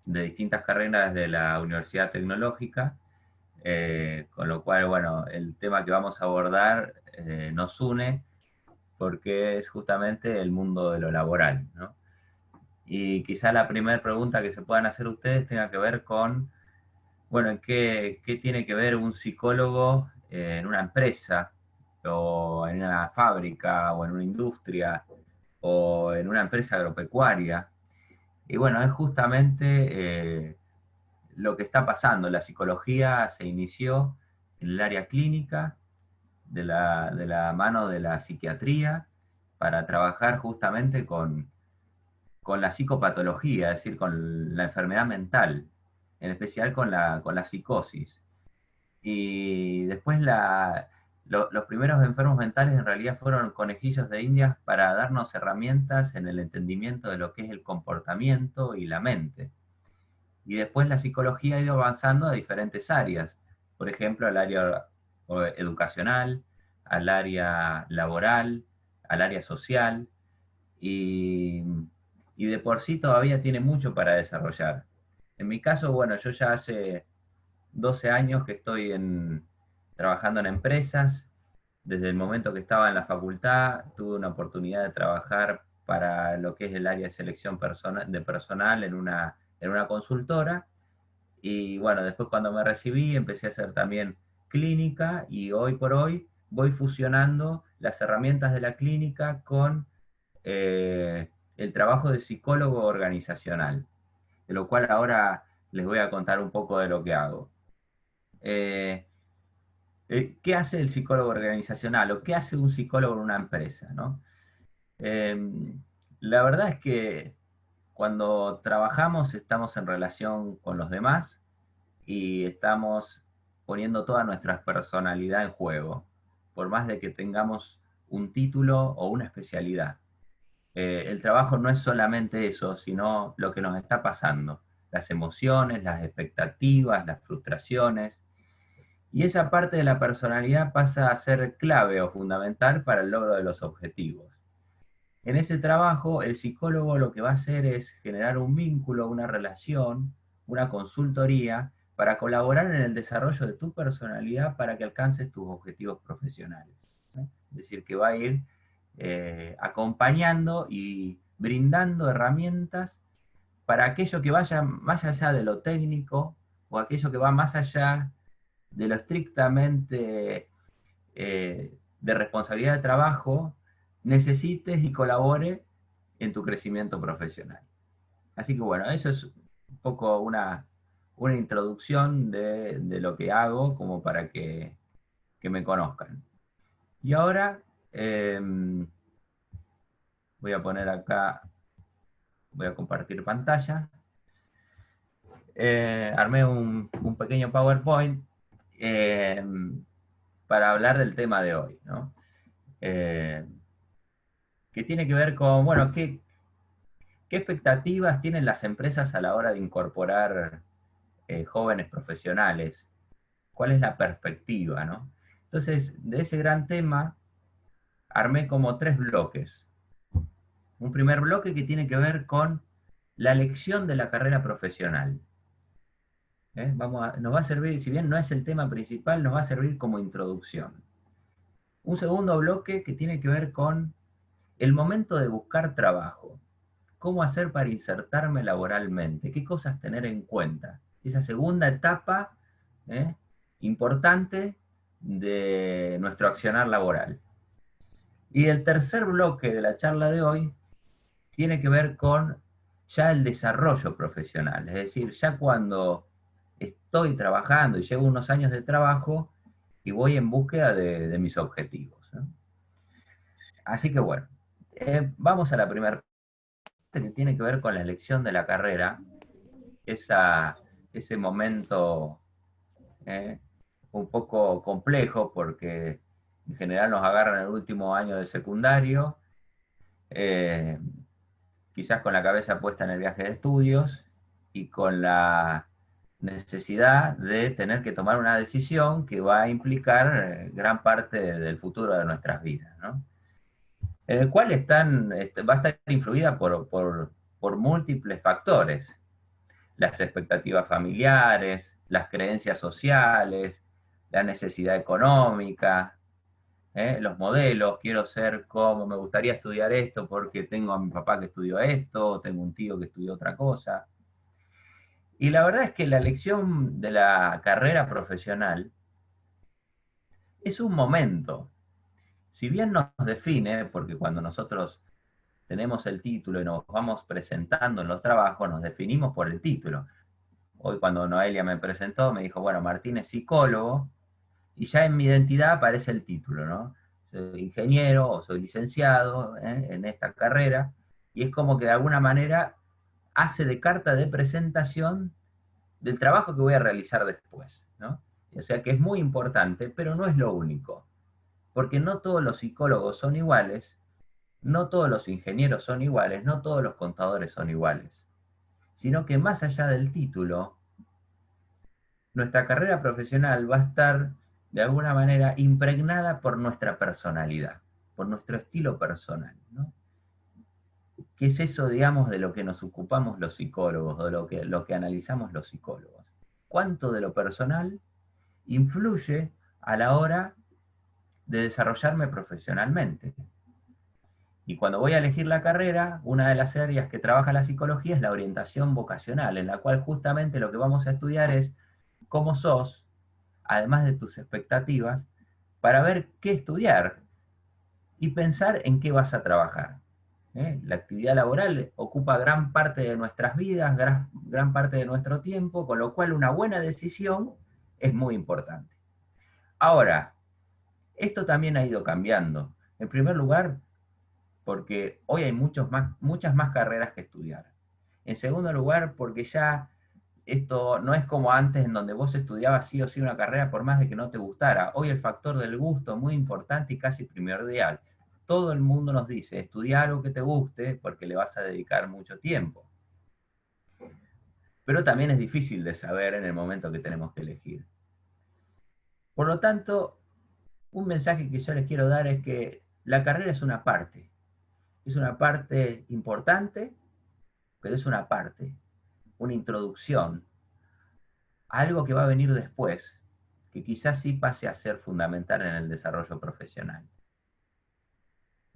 de distintas carreras de la Universidad Tecnológica, con lo cual, bueno, el tema que vamos a abordar nos une porque es justamente el mundo de lo laboral, ¿no? Y quizá la primera pregunta que se puedan hacer ustedes tenga que ver con, bueno, ¿qué tiene que ver un psicólogo en una empresa, o en una fábrica, o en una industria, o en una empresa agropecuaria? Y bueno, es justamente lo que está pasando. La psicología se inició en el área clínica, de la mano de la psiquiatría, para trabajar justamente con la psicopatología, es decir, con la enfermedad mental, en especial con la psicosis. Y después los primeros enfermos mentales en realidad fueron conejillos de indias para darnos herramientas en el entendimiento de lo que es el comportamiento y la mente. Y después la psicología ha ido avanzando a diferentes áreas, por ejemplo, al área educacional, al área laboral, al área social, y, y de por sí todavía tiene mucho para desarrollar. En mi caso, bueno, yo ya hace 12 años que estoy trabajando en empresas. Desde el momento que estaba en la facultad, tuve una oportunidad de trabajar para lo que es el área de selección de personal en una consultora. Y bueno, después cuando me recibí empecé a hacer también clínica, y hoy por hoy voy fusionando las herramientas de la clínica con el trabajo de psicólogo organizacional, de lo cual ahora les voy a contar un poco de lo que hago. Eh, ¿Qué hace el psicólogo organizacional o qué hace un psicólogo en una empresa, ¿no? La verdad es que cuando trabajamos estamos en relación con los demás y estamos poniendo toda nuestra personalidad en juego, por más de que tengamos un título o una especialidad. El trabajo no es solamente eso, sino lo que nos está pasando, las emociones, las expectativas, las frustraciones, y esa parte de la personalidad pasa a ser clave o fundamental para el logro de los objetivos. En ese trabajo, el psicólogo lo que va a hacer es generar un vínculo, una relación, una consultoría para colaborar en el desarrollo de tu personalidad para que alcances tus objetivos profesionales. Es decir, que va a ir acompañando y brindando herramientas para aquello que vaya más allá de lo técnico, o aquello que va más allá de lo estrictamente de responsabilidad de trabajo, necesites y colabore en tu crecimiento profesional. Así que bueno, eso es un poco una introducción de lo que hago, como para que me conozcan. Y ahora eh, voy a poner acá, voy a compartir pantalla. Armé un pequeño PowerPoint eh, para hablar del tema de hoy, ¿no? Eh, que tiene que ver con, bueno, qué expectativas tienen las empresas a la hora de incorporar jóvenes profesionales. ¿Cuál es la perspectiva, no? Entonces, de ese gran tema, armé como tres bloques. Un primer bloque que tiene que ver con la elección de la carrera profesional. Nos va a servir, si bien no es el tema principal, nos va a servir como introducción. Un segundo bloque que tiene que ver con el momento de buscar trabajo. ¿Cómo hacer para insertarme laboralmente? ¿Qué cosas tener en cuenta? Esa segunda etapa ¿eh? importante de nuestro accionar laboral. Y el tercer bloque de la charla de hoy tiene que ver con ya el desarrollo profesional, es decir, ya cuando estoy trabajando y llevo unos años de trabajo y voy en búsqueda de mis objetivos, ¿no? Así que bueno, vamos a la primera parte, que tiene que ver con la elección de la carrera, ese momento eh, un poco complejo, porque en general nos agarran en el último año de secundario, eh, quizás con la cabeza puesta en el viaje de estudios y con la necesidad de tener que tomar una decisión que va a implicar gran parte del futuro de nuestras vidas, ¿no? En el cual va a estar influida por múltiples factores. las expectativas familiares, las creencias sociales, la necesidad económica, los modelos, quiero ser como, me gustaría estudiar esto porque tengo a mi papá que estudió esto, o tengo un tío que estudió otra cosa. Y la verdad es que la elección de la carrera profesional es un momento. Si bien nos define, porque cuando nosotros tenemos el título y nos vamos presentando en los trabajos, nos definimos por el título. Hoy cuando Noelia me presentó, me dijo, bueno, Martín es psicólogo, y ya en mi identidad aparece el título, ¿no? Soy ingeniero o soy licenciado en esta carrera, y es como que de alguna manera hace de carta de presentación del trabajo que voy a realizar después, ¿no? O sea que es muy importante, pero no es lo único, porque no todos los psicólogos son iguales, no todos los ingenieros son iguales, no todos los contadores son iguales, sino que más allá del título, nuestra carrera profesional va a estar de alguna manera impregnada por nuestra personalidad, por nuestro estilo personal, ¿no? ¿Qué es eso, digamos, de lo que nos ocupamos los psicólogos, o lo que analizamos los psicólogos? ¿Cuánto de lo personal influye a la hora de desarrollarme profesionalmente? Y cuando voy a elegir la carrera, una de las áreas que trabaja la psicología es la orientación vocacional, en la cual justamente lo que vamos a estudiar es cómo sos, además de tus expectativas, para ver qué estudiar y pensar en qué vas a trabajar. La actividad laboral ocupa gran parte de nuestras vidas, gran parte de nuestro tiempo, con lo cual una buena decisión es muy importante. Ahora, esto también ha ido cambiando. En primer lugar, porque hoy hay muchas más carreras que estudiar. En segundo lugar, porque ya esto no es como antes en donde vos estudiabas sí o sí una carrera por más de que no te gustara. Hoy el factor del gusto es muy importante y casi primordial. Todo el mundo nos dice, estudia algo que te guste porque le vas a dedicar mucho tiempo. Pero también es difícil de saber en el momento que tenemos que elegir. Por lo tanto, un mensaje que yo les quiero dar es que la carrera es una parte importante, pero es una parte, una introducción, algo que va a venir después, que quizás sí pase a ser fundamental en el desarrollo profesional.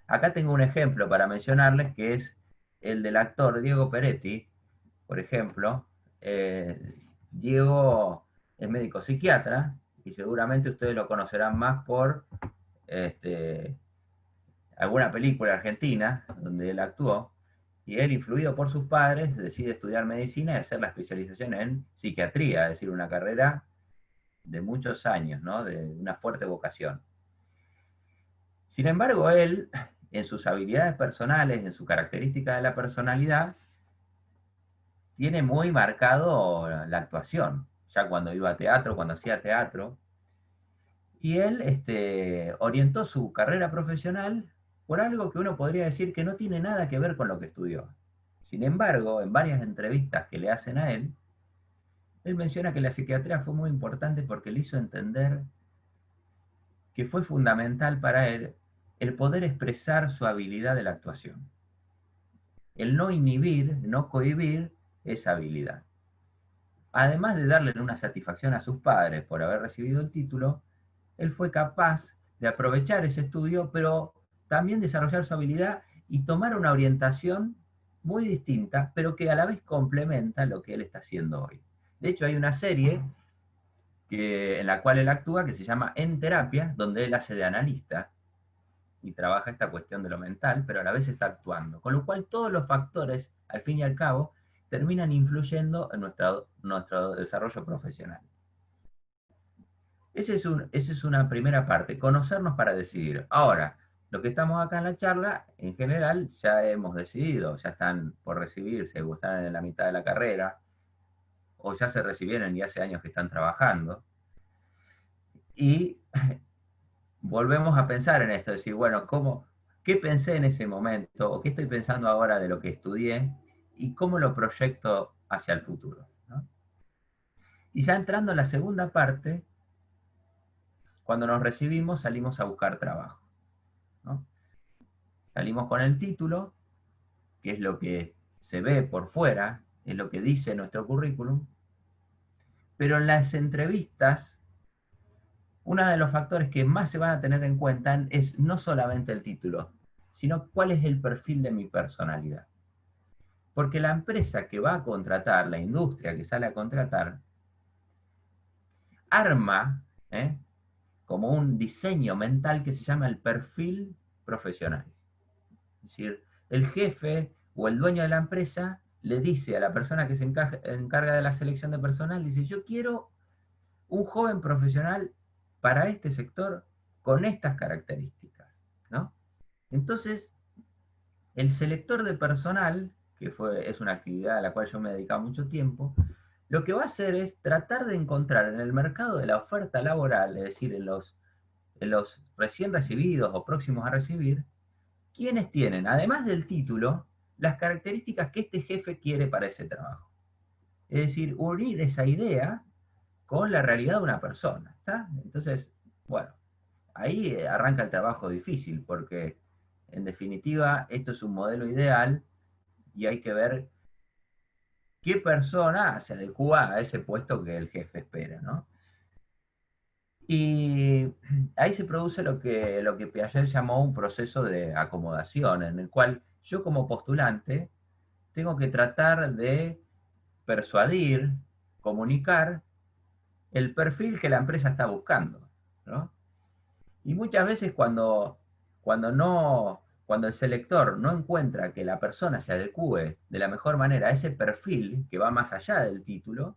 Acá tengo un ejemplo para mencionarles que es el del actor Diego Peretti, por ejemplo. Diego es médico psiquiatra y seguramente ustedes lo conocerán más por alguna película argentina donde él actuó, y él, influido por sus padres, decide estudiar medicina y hacer la especialización en psiquiatría, es decir, una carrera de muchos años, ¿no? De una fuerte vocación. Sin embargo, él, en sus habilidades personales, en su característica de la personalidad, tiene muy marcado la actuación, ya cuando iba a teatro, cuando hacía teatro, y él orientó su carrera profesional por algo que uno podría decir que no tiene nada que ver con lo que estudió. Sin embargo, en varias entrevistas que le hacen a él menciona que la psiquiatría fue muy importante porque le hizo entender que fue fundamental para él el poder expresar su habilidad de la actuación. El no inhibir, no cohibir esa habilidad. Además de darle una satisfacción a sus padres por haber recibido el título, él fue capaz de aprovechar ese estudio, pero también desarrollar su habilidad y tomar una orientación muy distinta, pero que a la vez complementa lo que él está haciendo hoy. De hecho, hay una serie en la cual él actúa que se llama En Terapia, donde él hace de analista y trabaja esta cuestión de lo mental, pero a la vez está actuando. Con lo cual todos los factores, al fin y al cabo, terminan influyendo en nuestro desarrollo profesional. Esa es una primera parte, conocernos para decidir. Ahora, lo que estamos acá en la charla, en general, ya hemos decidido, ya están por recibirse, o están en la mitad de la carrera, o ya se recibieron y hace años que están trabajando. Y volvemos a pensar en esto, decir, bueno, ¿qué pensé en ese momento? ¿O qué estoy pensando ahora de lo que estudié? ¿Y cómo lo proyecto hacia el futuro? ¿No? Y ya entrando en la segunda parte, cuando nos recibimos salimos a buscar trabajo, ¿no? Salimos con el título, que es lo que se ve por fuera, es lo que dice nuestro currículum, pero en las entrevistas, uno de los factores que más se van a tener en cuenta es no solamente el título, sino cuál es el perfil de mi personalidad. Porque la empresa que va a contratar, la industria que sale a contratar, arma como un diseño mental que se llama el perfil profesional. Es decir, el jefe o el dueño de la empresa le dice a la persona que se encarga de la selección de personal, dice, yo quiero un joven profesional para este sector con estas características, ¿no? Entonces, el selector de personal, es una actividad a la cual yo me he dedicado mucho tiempo, lo que va a hacer es tratar de encontrar en el mercado de la oferta laboral, es decir, en los recién recibidos o próximos a recibir, quienes tienen, además del título, las características que este jefe quiere para ese trabajo. Es decir, unir esa idea con la realidad de una persona. ¿Está? Entonces, bueno, ahí arranca el trabajo difícil, porque en definitiva esto es un modelo ideal y hay que ver qué persona se adecua a ese puesto que el jefe espera, ¿no? Y ahí se produce lo que Piaget llamó un proceso de acomodación, en el cual yo como postulante tengo que tratar de persuadir, comunicar el perfil que la empresa está buscando, ¿no? Y muchas veces cuando el selector no encuentra que la persona se adecue de la mejor manera a ese perfil que va más allá del título,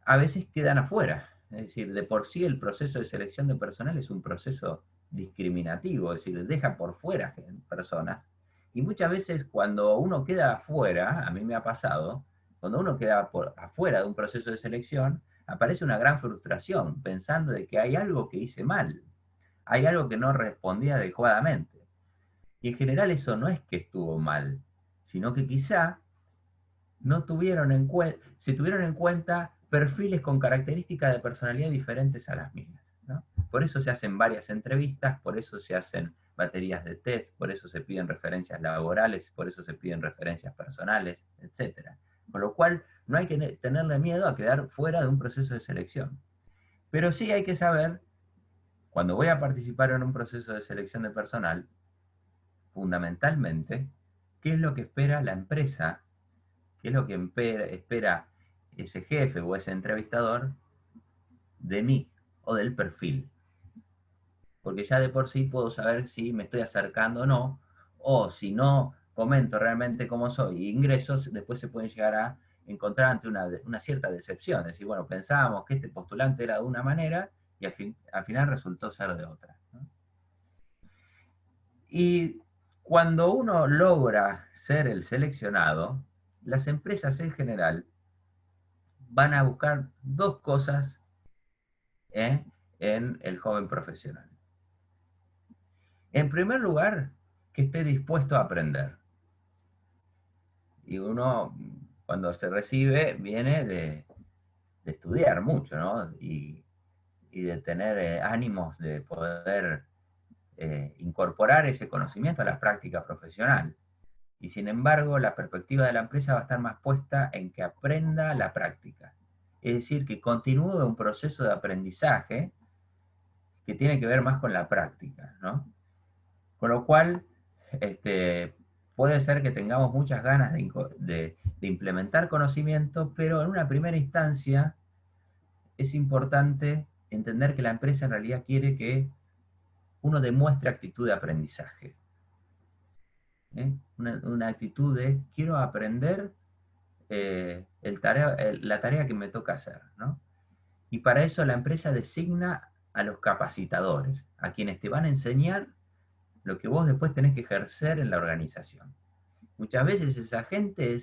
a veces quedan afuera. Es decir, de por sí el proceso de selección de personal es un proceso discriminativo, es decir, deja por fuera personas. Y muchas veces cuando uno queda afuera, a mí me ha pasado, cuando uno queda afuera de un proceso de selección, aparece una gran frustración, pensando de que hay algo que hice mal, hay algo que no respondía adecuadamente. Y en general eso no es que estuvo mal, sino que quizá no tuvieron se tuvieron en cuenta perfiles con características de personalidad diferentes a las mías, ¿no? Por eso se hacen varias entrevistas, por eso se hacen baterías de test, por eso se piden referencias laborales, por eso se piden referencias personales, etc. Con lo cual, no hay que tenerle miedo a quedar fuera de un proceso de selección. Pero sí hay que saber, cuando voy a participar en un proceso de selección de personal, fundamentalmente, qué es lo que espera la empresa, qué es lo que espera ese jefe o ese entrevistador de mí o del perfil. Porque ya de por sí puedo saber si me estoy acercando o no, o si no comento realmente cómo soy y ingresos, después se pueden llegar a encontrar ante una cierta decepción. Es decir, bueno, pensábamos que este postulante era de una manera y al final resultó ser de otra, ¿no? Y cuando uno logra ser el seleccionado, las empresas en general van a buscar dos cosas en el joven profesional. En primer lugar, que esté dispuesto a aprender. Y uno, cuando se recibe, viene de estudiar mucho, ¿no? Y de tener ánimos de poder incorporar ese conocimiento a la práctica profesional. Y sin embargo, la perspectiva de la empresa va a estar más puesta en que aprenda la práctica. Es decir, que continúe un proceso de aprendizaje que tiene que ver más con la práctica, ¿no? Con lo cual, puede ser que tengamos muchas ganas de implementar conocimiento, pero en una primera instancia es importante entender que la empresa en realidad quiere que uno demuestre actitud de aprendizaje. Una actitud de quiero aprender la tarea que me toca hacer, ¿no? Y para eso la empresa designa a los capacitadores, a quienes te van a enseñar lo que vos después tenés que ejercer en la organización. Muchas veces esa gente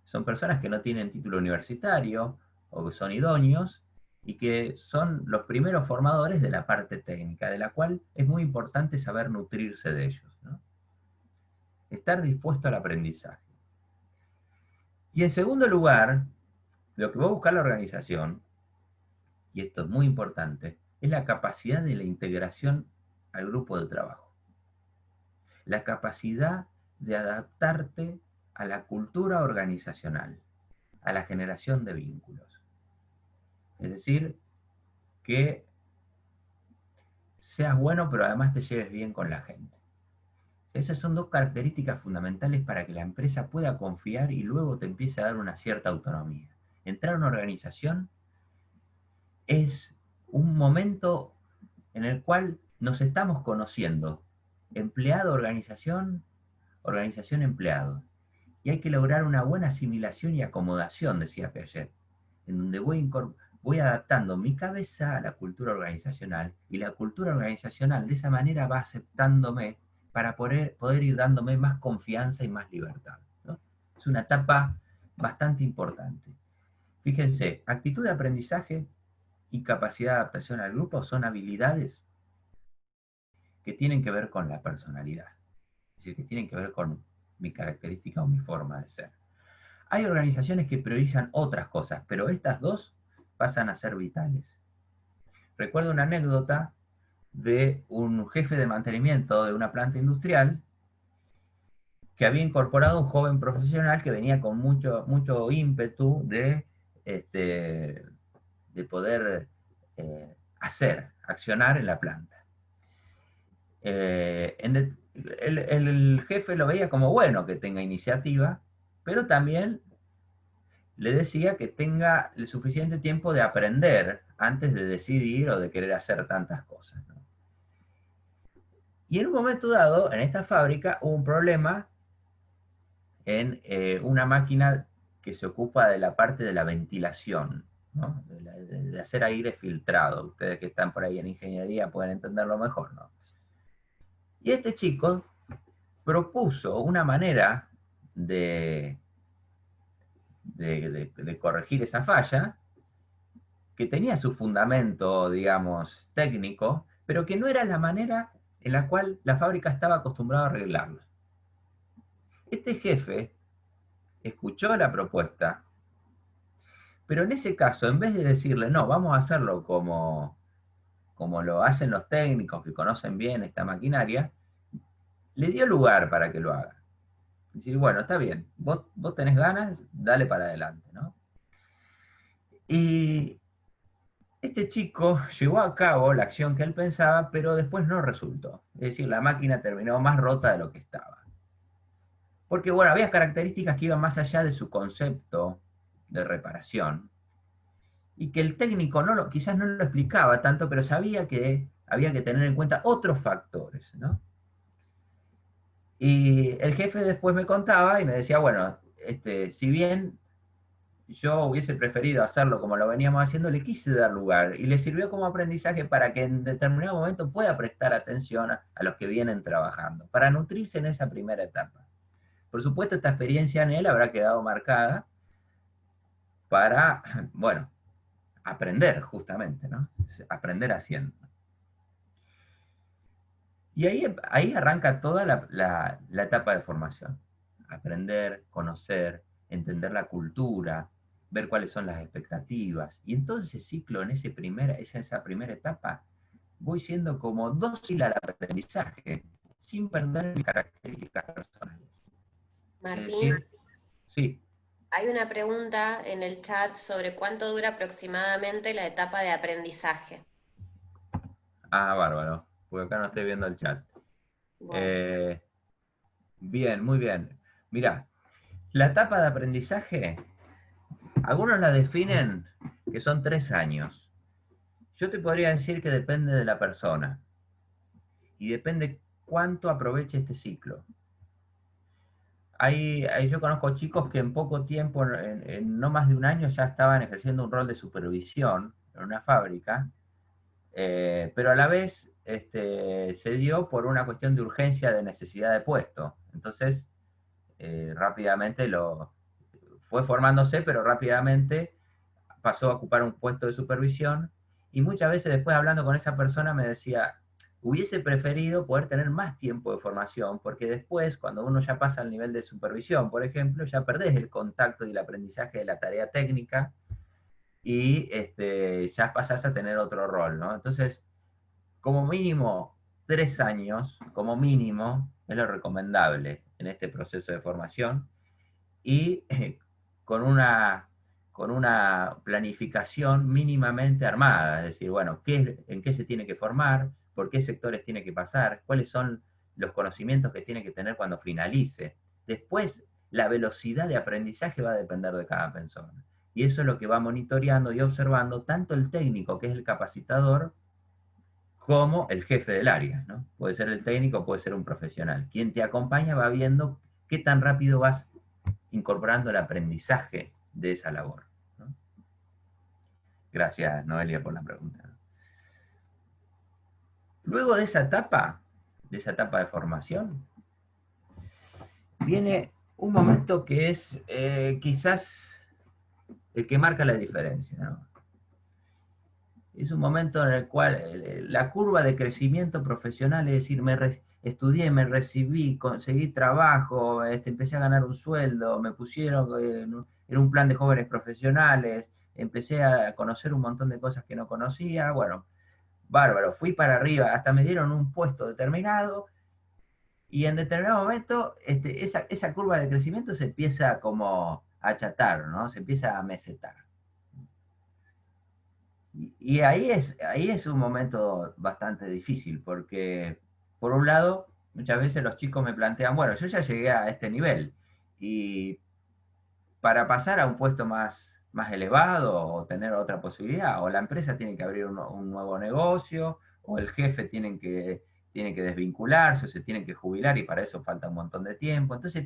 son personas que no tienen título universitario o que son idóneos y que son los primeros formadores de la parte técnica, de la cual es muy importante saber nutrirse de ellos, ¿no? Estar dispuesto al aprendizaje. Y en segundo lugar, lo que va a buscar la organización, y esto es muy importante, es la capacidad de la integración al grupo de trabajo. La capacidad de adaptarte a la cultura organizacional, a la generación de vínculos. Es decir, que seas bueno, pero además te lleves bien con la gente. Esas son dos características fundamentales para que la empresa pueda confiar y luego te empiece a dar una cierta autonomía. Entrar a una organización es un momento en el cual nos estamos conociendo, empleado, organización, organización, empleado. Y hay que lograr una buena asimilación y acomodación, decía Piaget, en donde voy adaptando mi cabeza a la cultura organizacional y la cultura organizacional de esa manera va aceptándome para poder ir dándome más confianza y más libertad, ¿no? Es una etapa bastante importante. Fíjense, actitud de aprendizaje y capacidad de adaptación al grupo son habilidades que tienen que ver con la personalidad, es decir, que tienen que ver con mi característica o mi forma de ser. Hay organizaciones que priorizan otras cosas, pero estas dos pasan a ser vitales. Recuerdo una anécdota de un jefe de mantenimiento de una planta industrial que había incorporado un joven profesional que venía con mucho ímpetu de poder accionar en la planta. El jefe lo veía como bueno que tenga iniciativa, pero también le decía que tenga el suficiente tiempo de aprender antes de decidir o de querer hacer tantas cosas, ¿no? Y en un momento dado, en esta fábrica, hubo un problema en una máquina que se ocupa de la parte de la ventilación, ¿no? De hacer aire filtrado. Ustedes que están por ahí en ingeniería pueden entenderlo mejor, ¿no? Y este chico propuso una manera de, de corregir esa falla que tenía su fundamento, digamos, técnico, pero que no era la manera en la cual la fábrica estaba acostumbrada a arreglarlo. Este jefe escuchó la propuesta, pero en ese caso, en vez de decirle, no, vamos a hacerlo como lo hacen los técnicos que conocen bien esta maquinaria, le dio lugar para que lo haga. Decir, bueno, está bien, vos tenés ganas, dale para adelante, ¿no? Y este chico llevó a cabo la acción que él pensaba, pero después no resultó. Es decir, la máquina terminó más rota de lo que estaba. Porque, bueno, había características que iban más allá de su concepto de reparación y que el técnico quizás no lo explicaba tanto, pero sabía que había que tener en cuenta otros factores, ¿no? Y el jefe después me contaba y me decía, bueno, si bien yo hubiese preferido hacerlo como lo veníamos haciendo, le quise dar lugar y le sirvió como aprendizaje para que en determinado momento pueda prestar atención a los que vienen trabajando, para nutrirse en esa primera etapa. Por supuesto, esta experiencia en él habrá quedado marcada para, bueno, aprender justamente, ¿no? Aprender haciendo. Y ahí arranca toda la etapa de formación. Aprender, conocer, entender la cultura, ver cuáles son las expectativas. Y en todo ese ciclo, en esa primera etapa, voy siendo como dócil al aprendizaje, sin perder mis características personales. Es Martín, decir, sí. hay una pregunta en el chat sobre cuánto dura aproximadamente la etapa de aprendizaje. Ah, bárbaro, porque acá no estoy viendo el chat. Bueno, Eh, bien, muy bien. Mirá, la etapa de aprendizaje, algunos la definen que son 3 años. Yo te podría decir que depende de la persona y depende cuánto aproveche este ciclo. Yo conozco chicos que en poco tiempo, en no más de un año, ya estaban ejerciendo un rol de supervisión en una fábrica, pero a la vez se dio por una cuestión de urgencia de necesidad de puesto. Entonces, rápidamente fue formándose, pero rápidamente pasó a ocupar un puesto de supervisión y muchas veces después hablando con esa persona me decía, hubiese preferido poder tener más tiempo de formación, porque después, cuando uno ya pasa al nivel de supervisión, por ejemplo, ya perdés el contacto y el aprendizaje de la tarea técnica y ya pasás a tener otro rol, ¿no? Entonces, como mínimo 3 años, como mínimo, es lo recomendable en este proceso de formación. y con una, con una planificación mínimamente armada, es decir, bueno, en qué se tiene que formar, por qué sectores tiene que pasar, cuáles son los conocimientos que tiene que tener cuando finalice. Después, la velocidad de aprendizaje va a depender de cada persona. Y eso es lo que va monitoreando y observando tanto el técnico, que es el capacitador, como el jefe del área, ¿no? Puede ser el técnico, puede ser un profesional. Quien te acompaña va viendo qué tan rápido vas incorporando el aprendizaje de esa labor, ¿no? Gracias, Noelia, por la pregunta. Luego de esa etapa de formación, viene un momento que es quizás el que marca la diferencia, ¿no? Es un momento en el cual la curva de crecimiento profesional, es decir, estudié, me recibí, conseguí trabajo, empecé a ganar un sueldo, me pusieron en un plan de jóvenes profesionales, empecé a conocer un montón de cosas que no conocía, bueno, bárbaro, fui para arriba, hasta me dieron un puesto determinado, y en determinado momento esa curva de crecimiento se empieza como a achatar, ¿no? Se empieza a mesetar. Y ahí es un momento bastante difícil, porque por un lado, muchas veces los chicos me plantean, bueno, yo ya llegué a este nivel, y para pasar a un puesto más elevado o tener otra posibilidad, o la empresa tiene que abrir un nuevo negocio, o el jefe tiene que desvincularse, o se tiene que jubilar, y para eso falta un montón de tiempo. Entonces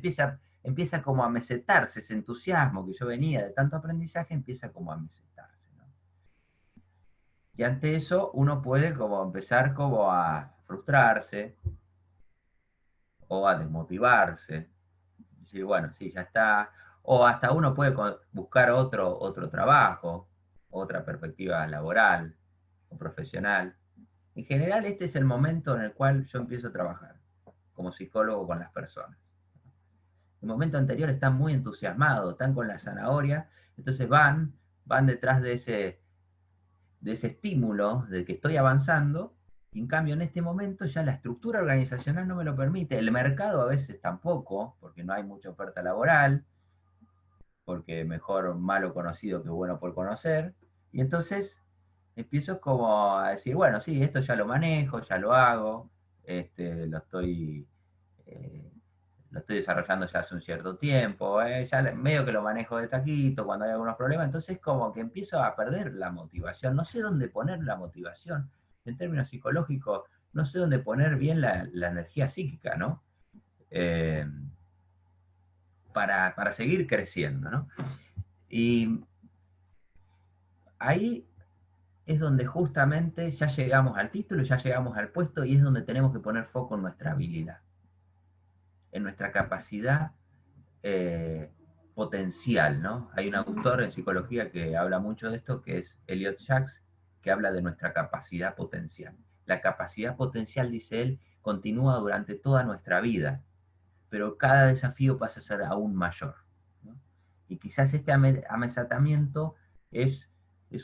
empieza como a mesetarse ese entusiasmo que yo venía de tanto aprendizaje, empieza como a mesetarse, ¿no? Y ante eso uno puede como empezar como a frustrarse o a desmotivarse. Decir, bueno, sí, ya está. O hasta uno puede buscar otro trabajo, otra perspectiva laboral o profesional. En general, este es el momento en el cual yo empiezo a trabajar como psicólogo con las personas. El momento anterior están muy entusiasmados, están con la zanahoria, entonces van detrás de ese estímulo de que estoy avanzando, y en cambio en este momento ya la estructura organizacional no me lo permite, el mercado a veces tampoco, porque no hay mucha oferta laboral, porque mejor malo conocido que bueno por conocer, y entonces empiezo como a decir, bueno, sí, esto ya lo manejo, ya lo hago, lo eh, lo estoy desarrollando ya hace un cierto tiempo, ya medio que lo manejo de taquito cuando hay algunos problemas, entonces como que empiezo a perder la motivación, no sé dónde poner la motivación, en términos psicológicos, no sé dónde poner bien la energía psíquica, ¿no? Eh, para seguir creciendo, ¿no? Y ahí es donde justamente ya llegamos al título, ya llegamos al puesto, y es donde tenemos que poner foco en nuestra habilidad, en nuestra capacidad potencial, ¿no? Hay un autor en psicología que habla mucho de esto, que es Elliot Jaques, que habla de nuestra capacidad potencial. La capacidad potencial, dice él, continúa durante toda nuestra vida, pero cada desafío pasa a ser aún mayor, ¿no? Y quizás este amesatamiento es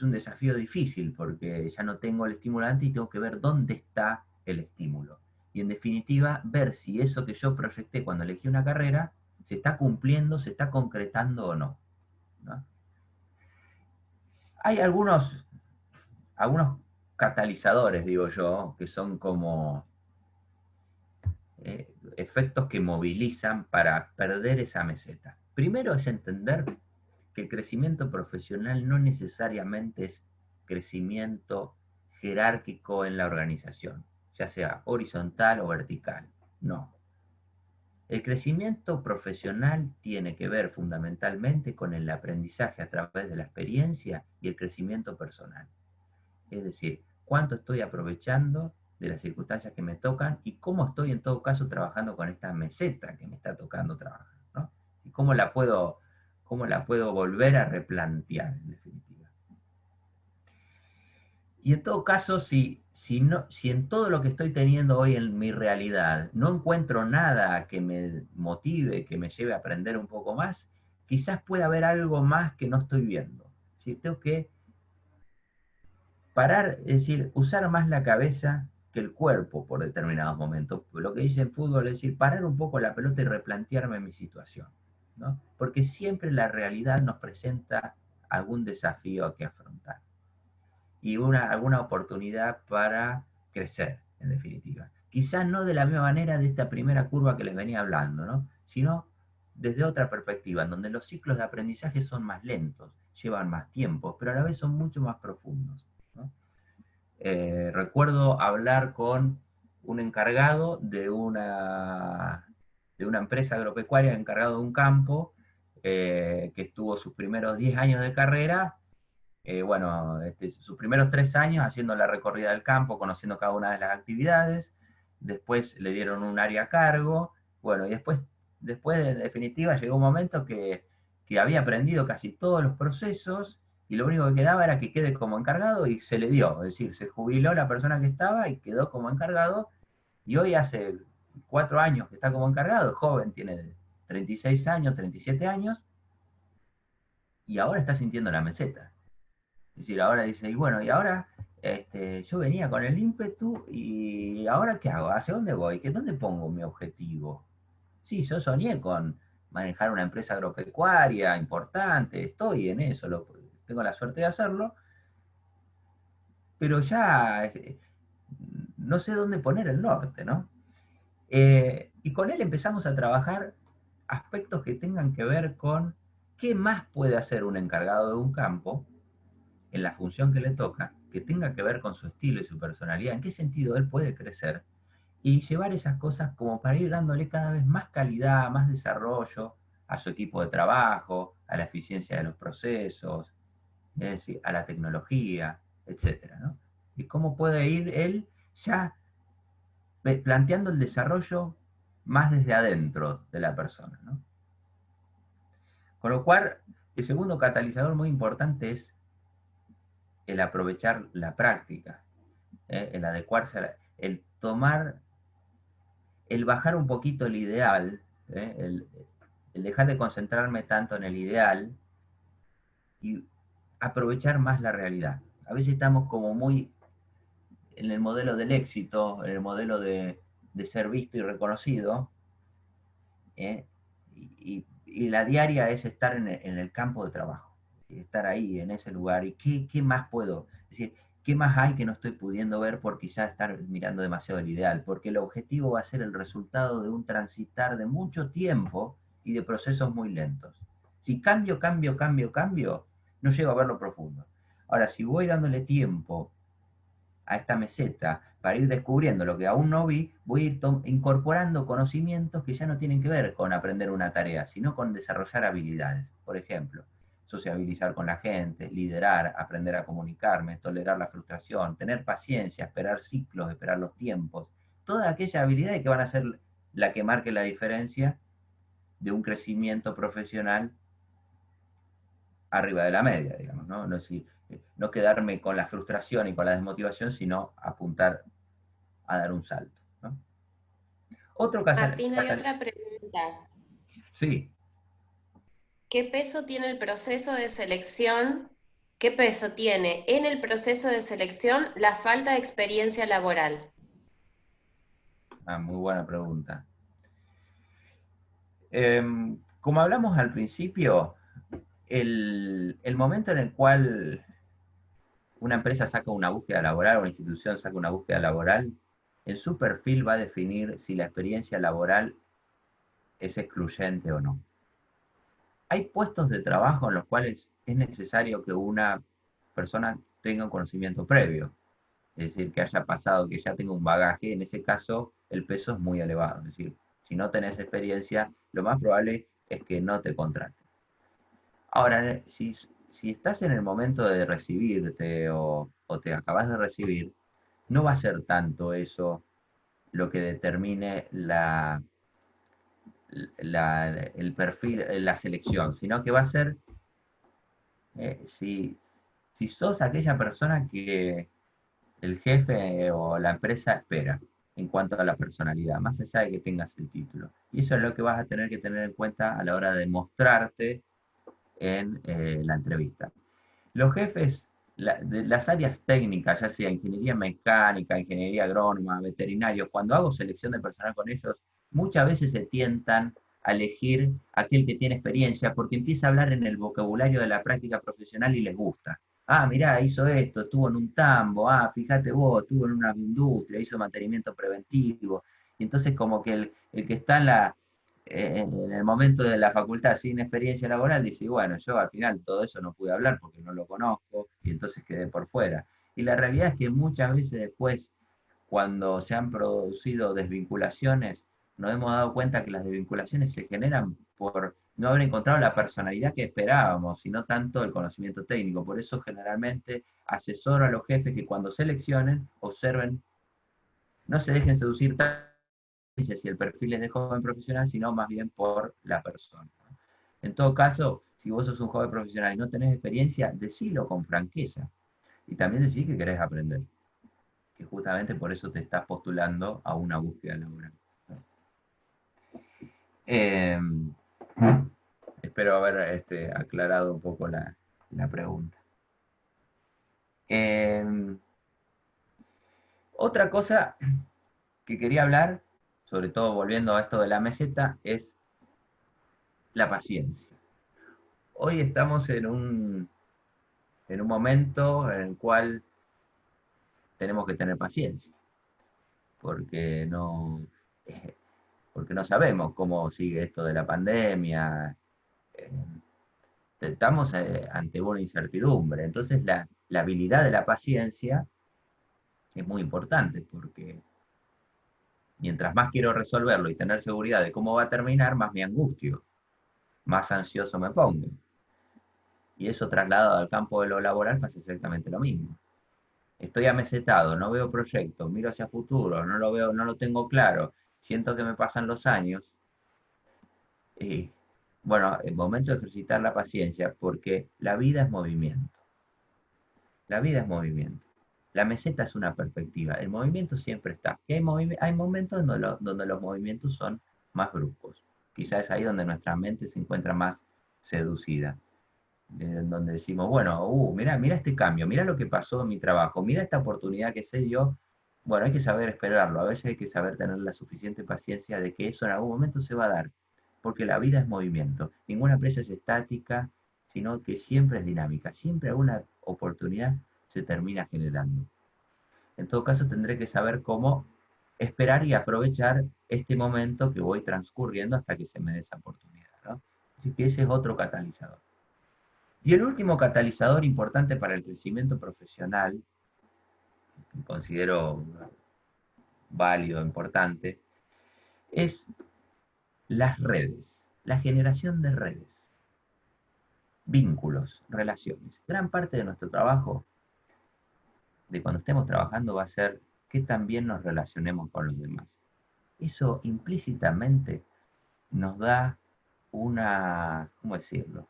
un desafío difícil, porque ya no tengo el estimulante y tengo que ver dónde está el estímulo. Y en definitiva, ver si eso que yo proyecté cuando elegí una carrera se está cumpliendo, se está concretando o no, ¿no? Hay algunos catalizadores, digo yo, que son como efectos que movilizan para perder esa meseta. Primero es entender que el crecimiento profesional no necesariamente es crecimiento jerárquico en la organización, ya sea horizontal o vertical. No. El crecimiento profesional tiene que ver fundamentalmente con el aprendizaje a través de la experiencia y el crecimiento personal. Es decir, cuánto estoy aprovechando de las circunstancias que me tocan y cómo estoy en todo caso trabajando con esta meseta que me está tocando trabajar, ¿no? Y cómo la puedo volver a replantear, en definitiva. Y en todo caso, si en todo lo que estoy teniendo hoy en mi realidad no encuentro nada que me motive, que me lleve a aprender un poco más, quizás pueda haber algo más que no estoy viendo. ¿Sí? Tengo que parar, es decir, usar más la cabeza que el cuerpo por determinados momentos. Lo que dice en fútbol es decir, parar un poco la pelota y replantearme mi situación. ¿no? Porque siempre la realidad nos presenta algún desafío que afrontar y alguna oportunidad para crecer, en definitiva. Quizás no de la misma manera de esta primera curva que les venía hablando, ¿no? Sino desde otra perspectiva, en donde los ciclos de aprendizaje son más lentos, llevan más tiempo, pero a la vez son mucho más profundos, ¿no? Recuerdo hablar con un encargado de una empresa agropecuaria, encargado de un campo, que estuvo sus primeros 10 años de carrera, bueno, sus primeros 3 años haciendo la recorrida del campo, conociendo cada una de las actividades, después le dieron un área a cargo, bueno, y después en definitiva llegó un momento que había aprendido casi todos los procesos y lo único que quedaba era que quede como encargado y se le dio, es decir, se jubiló la persona que estaba y quedó como encargado y hoy hace 4 años que está como encargado, joven, tiene 36 años, 37 años y ahora está sintiendo la meseta. Es decir, ahora dice, y bueno, y ahora yo venía con el ímpetu y ahora ¿qué hago? ¿Hacia dónde voy? ¿Dónde pongo mi objetivo? Sí, yo soñé con manejar una empresa agropecuaria importante, estoy en eso, tengo la suerte de hacerlo, pero ya no sé dónde poner el norte, ¿no? Y con él empezamos a trabajar aspectos que tengan que ver con qué más puede hacer un encargado de un campo en la función que le toca, que tenga que ver con su estilo y su personalidad, en qué sentido él puede crecer y llevar esas cosas como para ir dándole cada vez más calidad, más desarrollo a su equipo de trabajo, a la eficiencia de los procesos, es decir, a la tecnología, etcétera, ¿no? Y cómo puede ir él ya planteando el desarrollo más desde adentro de la persona, ¿no? Con lo cual, el segundo catalizador muy importante es el aprovechar la práctica, el adecuarse, el tomar, el bajar un poquito el ideal, el dejar de concentrarme tanto en el ideal y aprovechar más la realidad. A veces estamos como muy en el modelo del éxito, en el modelo de ser visto y reconocido, ¿eh? Y la diaria es estar en el campo de trabajo, estar ahí, en ese lugar, y qué más puedo, es decir, qué más hay que no estoy pudiendo ver por quizás estar mirando demasiado el ideal, porque el objetivo va a ser el resultado de un transitar de mucho tiempo y de procesos muy lentos. Si cambio, cambio, cambio, cambio, no llego a ver lo profundo. Ahora, si voy dándole tiempo a esta meseta para ir descubriendo lo que aún no vi, voy a ir incorporando conocimientos que ya no tienen que ver con aprender una tarea, sino con desarrollar habilidades. Por ejemplo, sociabilizar con la gente, liderar, aprender a comunicarme, tolerar la frustración, tener paciencia, esperar ciclos, esperar los tiempos. Todas aquellas habilidades que van a ser la que marque la diferencia de un crecimiento profesional arriba de la media, digamos, ¿no? No quedarme con la frustración y con la desmotivación, sino apuntar a dar un salto, ¿no? Otro caso, Martín, hay otra pregunta. sí, ¿Qué peso tiene el proceso de selección? ¿Qué peso tiene en el proceso de selección la falta de experiencia laboral? muy buena pregunta. Como hablamos al principio, el momento en el cual una empresa saca una búsqueda laboral, una institución saca una búsqueda laboral, en su perfil va a definir si la experiencia laboral es excluyente o no. Hay puestos de trabajo en los cuales es necesario que una persona tenga un conocimiento previo, es decir, que haya pasado, que ya tenga un bagaje. En ese caso el peso es muy elevado, es decir, si no tenés experiencia, lo más probable es que no te contraten. Ahora, si estás en el momento de recibirte o te acabas de recibir, no va a ser tanto eso lo que determine el perfil, la selección, sino que va a ser si sos aquella persona que el jefe o la empresa espera en cuanto a la personalidad, más allá de que tengas el título. Y eso es lo que vas a tener que tener en cuenta a la hora de mostrarte en la entrevista. Los jefes de las áreas técnicas, ya sea ingeniería mecánica, ingeniería agrónoma, veterinarios, cuando hago selección de personal con ellos, muchas veces se tientan a elegir aquel que tiene experiencia, porque empieza a hablar en el vocabulario de la práctica profesional y les gusta. Ah, mirá, hizo esto, estuvo en un tambo, ah, fíjate vos, estuvo en una industria, hizo mantenimiento preventivo. Y entonces como que el que está en el momento de la facultad sin experiencia laboral dice, bueno, yo al final todo eso no pude hablar porque no lo conozco y entonces quedé por fuera. Y la realidad es que muchas veces después, cuando se han producido desvinculaciones, nos hemos dado cuenta que las desvinculaciones se generan por no haber encontrado la personalidad que esperábamos, y no tanto el conocimiento técnico. Por eso generalmente asesoro a los jefes que cuando seleccionen, observen, no se dejen seducir tanto si el perfil es de joven profesional, sino más bien por la persona. En todo caso, si vos sos un joven profesional y no tenés experiencia, decilo con franqueza. Y también decís que querés aprender, que justamente por eso te estás postulando a una búsqueda laboral. Eh, Espero haber aclarado un poco la pregunta. Eh, Otra cosa que quería hablar, sobre todo volviendo a esto de la meseta, es la paciencia. Hoy estamos en un momento en el cual tenemos que tener paciencia, porque no, eh, porque no sabemos cómo sigue esto de la pandemia. eh, Estamos ante una incertidumbre. Entonces la habilidad de la paciencia es muy importante, porque mientras más quiero resolverlo y tener seguridad de cómo va a terminar, más me angustio, más ansioso me pongo. Y eso trasladado al campo de lo laboral pasa exactamente lo mismo. Estoy amesetado, no veo proyectos, miro hacia futuro, no lo veo, no lo tengo claro, siento que me pasan los años. Y bueno, el momento de ejercitar la paciencia, porque la vida es movimiento. La vida es movimiento. La meseta es una perspectiva. El movimiento siempre está. Y hay momentos donde los movimientos son más bruscos. Quizás es ahí donde nuestra mente se encuentra más seducida. Donde decimos, bueno, mira este cambio, mira lo que pasó en mi trabajo, mira esta oportunidad que se dio. Bueno, hay que saber esperarlo. A veces hay que saber tener la suficiente paciencia de que eso en algún momento se va a dar. Porque la vida es movimiento. Ninguna empresa es estática, sino que siempre es dinámica. Siempre alguna oportunidad se termina generando. En todo caso, tendré que saber cómo esperar y aprovechar este momento que voy transcurriendo hasta que se me dé esa oportunidad, ¿no? Así que ese es otro catalizador. Y el último catalizador importante para el crecimiento profesional, que considero válido, importante, es las redes, la generación de redes, vínculos, relaciones. Gran parte de nuestro trabajo, de cuando estemos trabajando, va a ser que también nos relacionemos con los demás. Eso implícitamente nos da una, ¿cómo decirlo?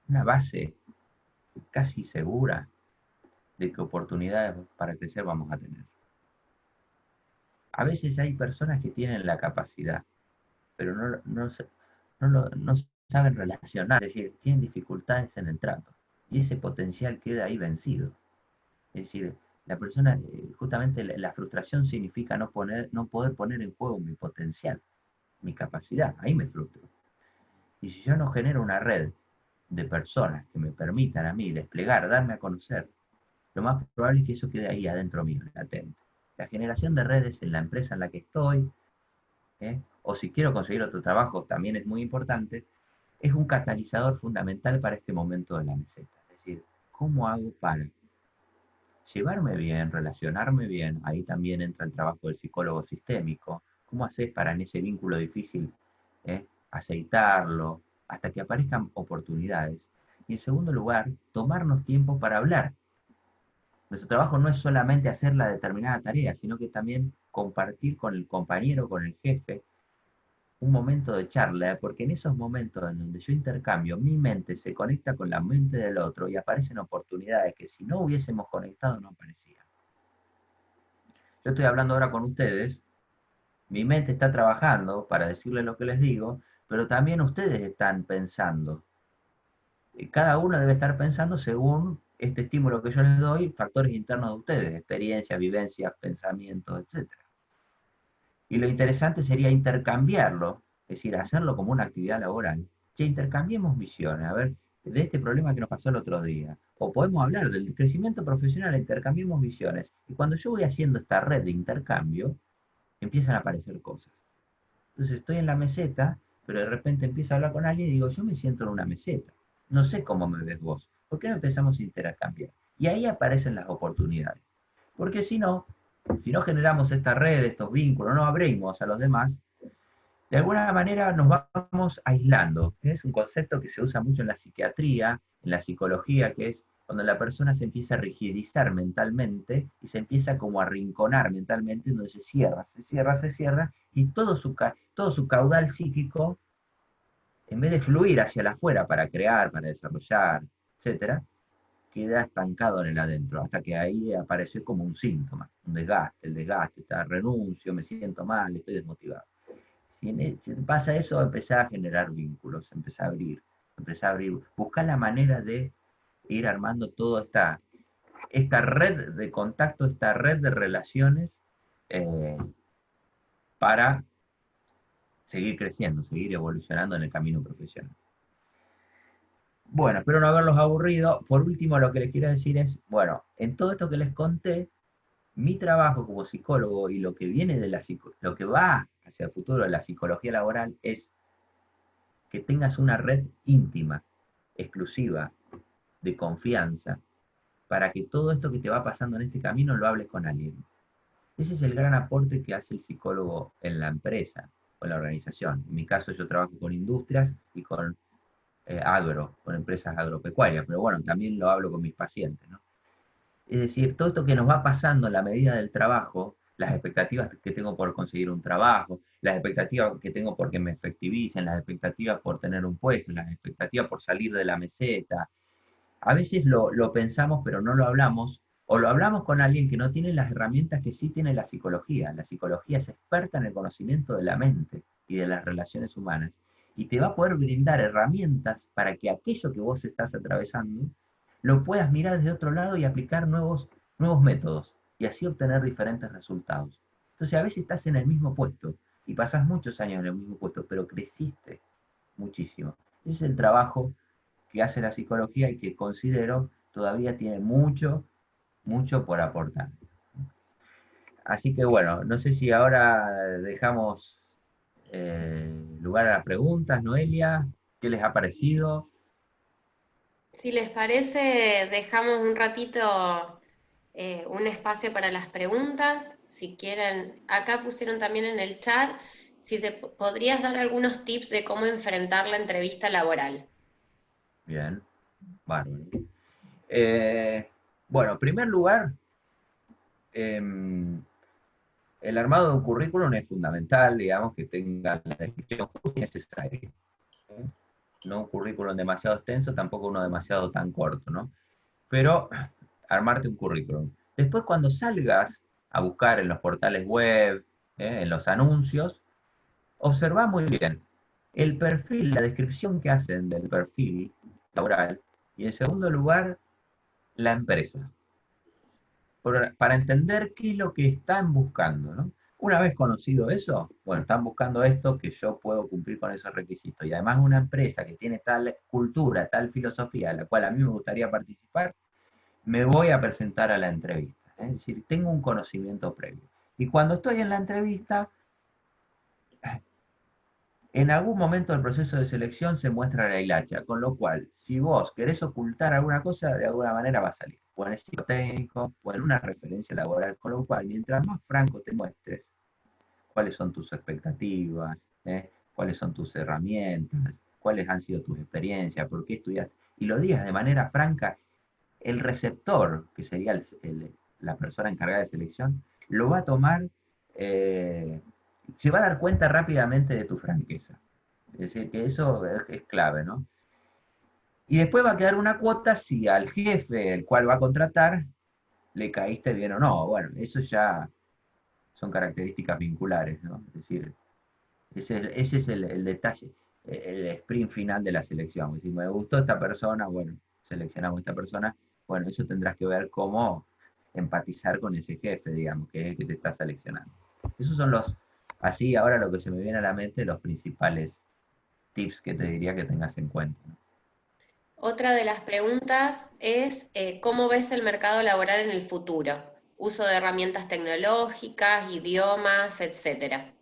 Una base casi segura de que oportunidades para crecer vamos a tener. A veces hay personas que tienen la capacidad, pero no saben relacionar, es decir, tienen dificultades en el trato. Y ese potencial queda ahí vencido. Es decir, la persona, justamente la frustración significa no poder poner en juego mi potencial, mi capacidad, ahí me frustro. Y si yo no genero una red de personas que me permitan a mí desplegar, darme a conocer, lo más probable es que eso quede ahí adentro mío, latente. La generación de redes en la empresa en la que estoy, o si quiero conseguir otro trabajo, también es muy importante, es un catalizador fundamental para este momento de la meseta. Es decir, ¿cómo hago para llevarme bien, relacionarme bien? Ahí también entra el trabajo del psicólogo sistémico. ¿Cómo haces para en ese vínculo difícil aceitarlo hasta que aparezcan oportunidades? Y en segundo lugar, tomarnos tiempo para hablar. Nuestro trabajo no es solamente hacer la determinada tarea, sino que también compartir con el compañero, con el jefe, un momento de charla, porque en esos momentos en donde yo intercambio, mi mente se conecta con la mente del otro y aparecen oportunidades que si no hubiésemos conectado no aparecían. Yo estoy hablando ahora con ustedes, mi mente está trabajando para decirles lo que les digo, pero también ustedes están pensando. Cada uno debe estar pensando según este estímulo que yo les doy, factores internos de ustedes, experiencias, vivencias, pensamientos, etc. Y lo interesante sería intercambiarlo, Es decir, hacerlo como una actividad laboral. Che, intercambiemos visiones, a ver, de este problema que nos pasó el otro día. O podemos hablar del crecimiento profesional, intercambiemos visiones. Y cuando yo voy haciendo esta red de intercambio, empiezan a aparecer cosas. Entonces estoy en la meseta, pero de repente empiezo a hablar con alguien y digo, yo me siento en una meseta. No sé cómo me ves vos. ¿Por qué no empezamos a intercambiar? Y ahí aparecen las oportunidades. Porque si no generamos esta red, estos vínculos, no abrimos a los demás, de alguna manera nos vamos aislando. Es un concepto que se usa mucho en la psiquiatría, en la psicología, que es cuando la persona se empieza a rigidizar mentalmente y se empieza como a arrinconar mentalmente, donde se cierra, se cierra, se cierra, y todo su caudal psíquico, en vez de fluir hacia la afuera para crear, para desarrollar, etcétera, queda estancado en el adentro, hasta que ahí aparece como un síntoma, un desgaste, el desgaste, renuncio, me siento mal, estoy desmotivado. Si pasa eso, empezar a generar vínculos, empezar a abrir, buscar la manera de ir armando toda esta red de contacto, esta red de relaciones eh, para seguir creciendo, seguir evolucionando en el camino profesional. Bueno, espero no haberlos aburrido. Por último, lo que les quiero decir es, bueno, en todo esto que les conté, mi trabajo como psicólogo y lo que viene de lo que va hacia el futuro de la psicología laboral es que tengas una red íntima, exclusiva, de confianza, para que todo esto que te va pasando en este camino lo hables con alguien. Ese es el gran aporte que hace el psicólogo en la empresa o en la organización. En mi caso yo trabajo con industrias y con con empresas agropecuarias, pero bueno, también lo hablo con mis pacientes, ¿no? Es decir, todo esto que nos va pasando en la medida del trabajo, las expectativas que tengo por conseguir un trabajo, las expectativas que tengo por que me efectivicen, las expectativas por tener un puesto, las expectativas por salir de la meseta. A veces lo pensamos pero no lo hablamos, o lo hablamos con alguien que no tiene las herramientas que sí tiene la psicología. La psicología es experta en el conocimiento de la mente y de las relaciones humanas, y te va a poder brindar herramientas para que aquello que vos estás atravesando lo puedas mirar desde otro lado y aplicar nuevos métodos, y así obtener diferentes resultados. Entonces a veces estás en el mismo puesto y pasás muchos años en el mismo puesto, pero creciste muchísimo. Ese es el trabajo que hace la psicología y que considero todavía tiene mucho por aportar. Así que bueno, no sé si ahora dejamos lugar a las preguntas, Noelia, ¿qué les ha parecido? Si les parece, dejamos un ratito un espacio para las preguntas. Si quieren, acá pusieron también en el chat si podrías dar algunos tips de cómo enfrentar la entrevista laboral. Bien, bárbaro. Eh, bueno, en primer lugar, eh, el armado de un currículum es fundamental, digamos, que tenga la descripción justa y necesaria. ¿Eh? No un currículum demasiado extenso, tampoco uno demasiado tan corto, ¿no? Pero armarte un currículum. Después, cuando salgas a buscar en los portales web, en los anuncios, observa muy bien el perfil, la descripción que hacen del perfil laboral, y en segundo lugar, la empresa, para entender qué es lo que están buscando, ¿no? Una vez conocido eso, bueno, están buscando esto que yo puedo cumplir con esos requisitos. Y además una empresa que tiene tal cultura, tal filosofía, a la cual a mí me gustaría participar, me voy a presentar a la entrevista. Es decir, tengo un conocimiento previo. Y cuando estoy en la entrevista, en algún momento del proceso de selección se muestra la hilacha, con lo cual, si vos querés ocultar alguna cosa, de alguna manera va a salir. O en el psicotécnico, o en una referencia laboral, con lo cual, mientras más franco te muestres, cuáles son tus expectativas, cuáles son tus herramientas, cuáles han sido tus experiencias, por qué estudiaste, y lo digas de manera franca, el receptor, que sería la persona encargada de selección, lo va a tomar, se va a dar cuenta rápidamente de tu franqueza. Es decir, que eso es clave, ¿no? Y después va a quedar una cuota si al jefe, el cual va a contratar, le caíste bien o no. Bueno, eso ya son características vinculares, ¿no? Es decir, ese es el detalle, el sprint final de la selección. Si me gustó esta persona, bueno, seleccionamos a esta persona, bueno, eso tendrás que ver cómo empatizar con ese jefe, digamos, que es el que te está seleccionando. Esos son Así, ahora lo que se me viene a la mente, los principales tips que te diría que tengas en cuenta, ¿no? Otra de las preguntas es, ¿cómo ves el mercado laboral en el futuro? Uso de herramientas tecnológicas, idiomas, etcétera.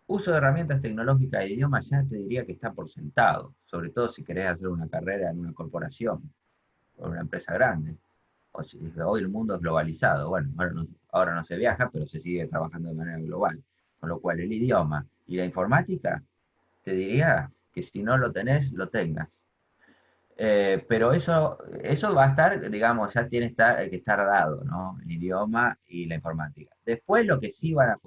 Uso de herramientas tecnológicas e idiomas ya te diría que está por sentado, sobre todo si querés hacer una carrera en una corporación o en una empresa grande. O si, hoy el mundo es globalizado, bueno, ahora no se viaja, pero se sigue trabajando de manera global. Con lo cual el idioma y la informática, te diría que si no lo tenés, lo tengas. Pero eso va a estar, digamos, ya tiene que estar dado, ¿no? El idioma y la informática. Después lo que sí van a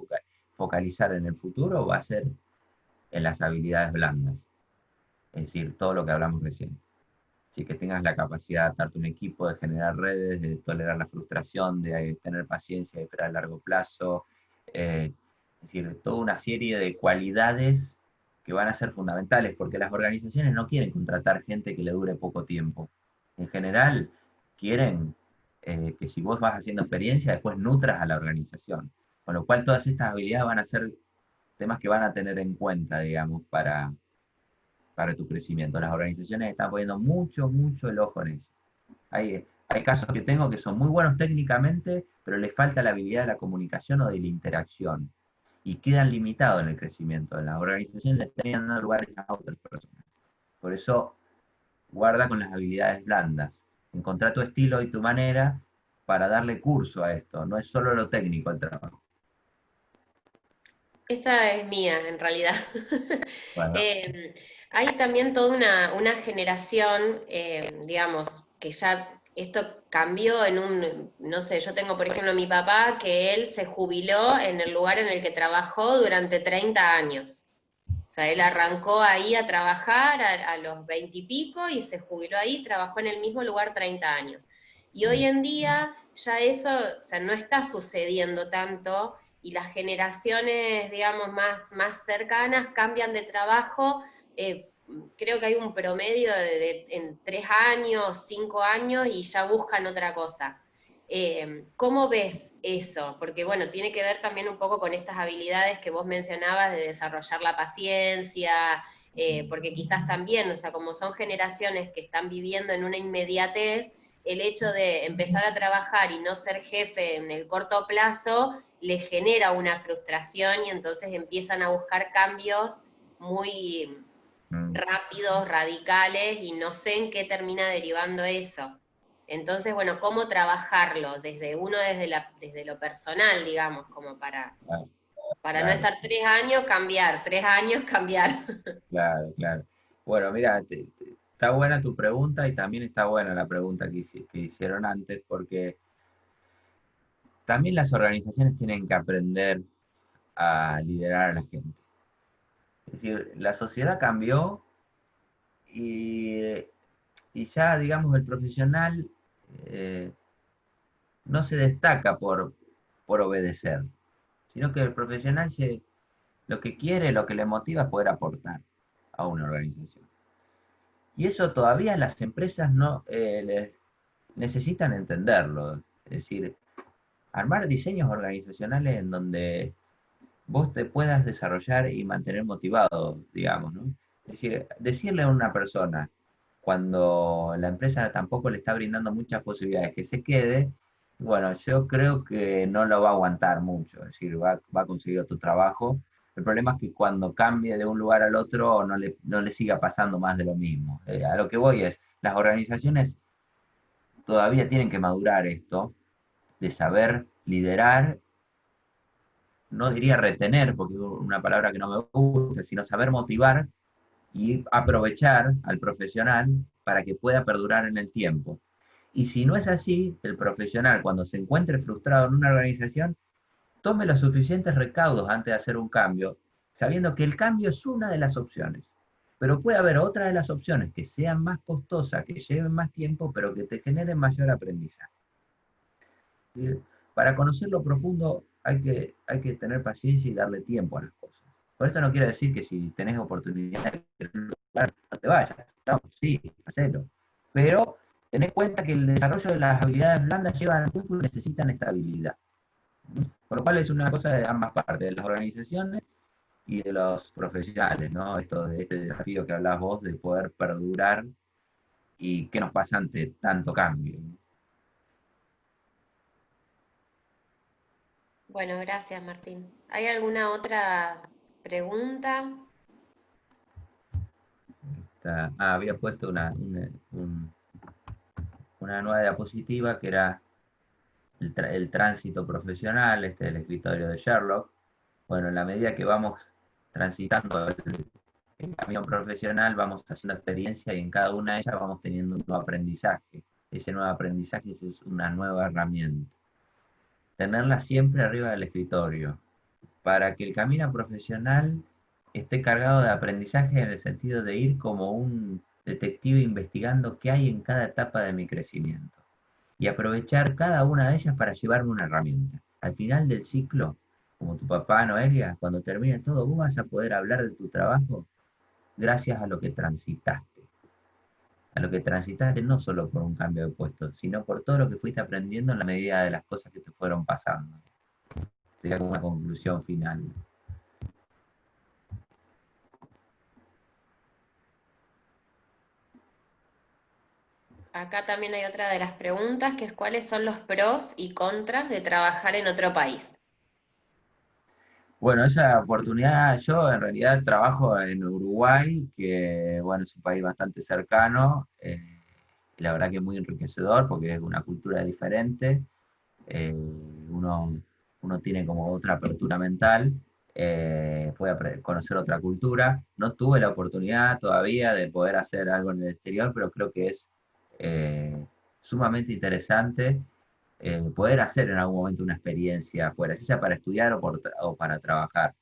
focalizar en el futuro va a ser en las habilidades blandas, es decir, todo lo que hablamos recién. Así que tengas la capacidad de adaptarte a un equipo, de generar redes, de tolerar la frustración, de tener paciencia, de esperar a largo plazo. Es decir, toda una serie de cualidades que van a ser fundamentales, porque las organizaciones no quieren contratar gente que le dure poco tiempo. En general, quieren que si vos vas haciendo experiencia, después nutras a la organización. Con lo cual, todas estas habilidades van a ser temas que van a tener en cuenta, digamos, para tu crecimiento. Las organizaciones están poniendo mucho, mucho el ojo en eso. Hay casos que tengo que son muy buenos técnicamente, pero les falta la habilidad de la comunicación o de la interacción. Y quedan limitados en el crecimiento. En las organizaciones le están dando lugares a otras personas. Por eso, guarda con las habilidades blandas. Encontrá tu estilo y tu manera para darle curso a esto. No es solo lo técnico el trabajo. Esa es mía, en realidad. Bueno, Eh, Hay también toda una generación, digamos, que ya esto cambió en un, no sé, yo tengo por ejemplo a mi papá que él se jubiló en el lugar en el que trabajó durante 30 años. O sea, él arrancó ahí a trabajar a los 20 y pico y se jubiló ahí, trabajó en el mismo lugar 30 años. Y hoy en día ya eso, o sea, no está sucediendo tanto y las generaciones, digamos, más cercanas cambian de trabajo. Creo que hay un promedio en 3 años, 5 años y ya buscan otra cosa. ¿Cómo ves eso? Porque bueno, tiene que ver también un poco con estas habilidades que vos mencionabas de desarrollar la paciencia, porque quizás también, o sea, como son generaciones que están viviendo en una inmediatez, el hecho de empezar a trabajar y no ser jefe en el corto plazo les genera una frustración y entonces empiezan a buscar cambios muy mm, rápidos, radicales, y no sé en qué termina derivando eso. Entonces, bueno, ¿cómo trabajarlo? Desde lo personal, digamos, como claro, para no claro. estar 3 años, cambiar, 3 años, cambiar. Claro, claro. Bueno, mira, está buena tu pregunta y también está buena la pregunta que hicieron antes, porque también las organizaciones tienen que aprender a liderar a la gente. Es decir, la sociedad cambió y, y ya, digamos, el profesional eh, no se destaca por obedecer, sino que el profesional lo que quiere, lo que le motiva es poder aportar a una organización. Y eso todavía las empresas no necesitan entenderlo. Es decir, armar diseños organizacionales en donde vos te puedas desarrollar y mantener motivado, digamos, ¿no? Es decir, decirle a una persona cuando la empresa tampoco le está brindando muchas posibilidades que se quede, bueno, yo creo que no lo va a aguantar mucho, es decir, va a conseguir otro trabajo. El problema es que cuando cambie de un lugar al otro no le siga pasando más de lo mismo. A lo que voy es, las organizaciones todavía tienen que madurar esto, de saber liderar, no diría retener, porque es una palabra que no me gusta, sino saber motivar y aprovechar al profesional para que pueda perdurar en el tiempo. Y si no es así, el profesional cuando se encuentre frustrado en una organización, tome los suficientes recaudos antes de hacer un cambio, sabiendo que el cambio es una de las opciones. Pero puede haber otra de las opciones que sean más costosas, que lleven más tiempo, pero que te generen mayor aprendizaje. Para conocerlo profundo hay que tener paciencia y darle tiempo a las cosas. Por esto no quiero decir que si tenés oportunidad de no te vayas, no, sí, hacelo. Pero tenés en cuenta que el desarrollo de las habilidades blandas lleva tiempo y necesitan estabilidad. Por lo cual es una cosa de ambas partes, de las organizaciones y de los profesionales, ¿no? Esto de este desafío que hablabas vos de poder perdurar y qué nos pasa ante tanto cambio. Bueno, gracias, Martín. ¿Hay alguna otra pregunta? Había puesto una nueva diapositiva que era el tránsito profesional, el escritorio de Sherlock. Bueno, en la medida que vamos transitando el camino profesional, vamos haciendo experiencia y en cada una de ellas vamos teniendo un nuevo aprendizaje. Ese nuevo aprendizaje es una nueva herramienta. Tenerla siempre arriba del escritorio, para que el camino profesional esté cargado de aprendizaje en el sentido de ir como un detective investigando qué hay en cada etapa de mi crecimiento y aprovechar cada una de ellas para llevarme una herramienta. Al final del ciclo, como tu papá, Noelia, cuando termine todo, vos vas a poder hablar de tu trabajo gracias a lo que transitaste no solo por un cambio de puesto, sino por todo lo que fuiste aprendiendo en la medida de las cosas que te fueron pasando. Sería como una conclusión final. Acá también hay otra de las preguntas, que es cuáles son los pros y contras de trabajar en otro país. Bueno, esa oportunidad, yo en realidad trabajo en Uruguay, que bueno, es un país bastante cercano, y la verdad que es muy enriquecedor porque es una cultura diferente, eh, uno, uno tiene como otra apertura mental, puede conocer otra cultura. No tuve la oportunidad todavía de poder hacer algo en el exterior, pero creo que es eh, sumamente interesante poder hacer en algún momento una experiencia afuera, ya sea para estudiar o para trabajar.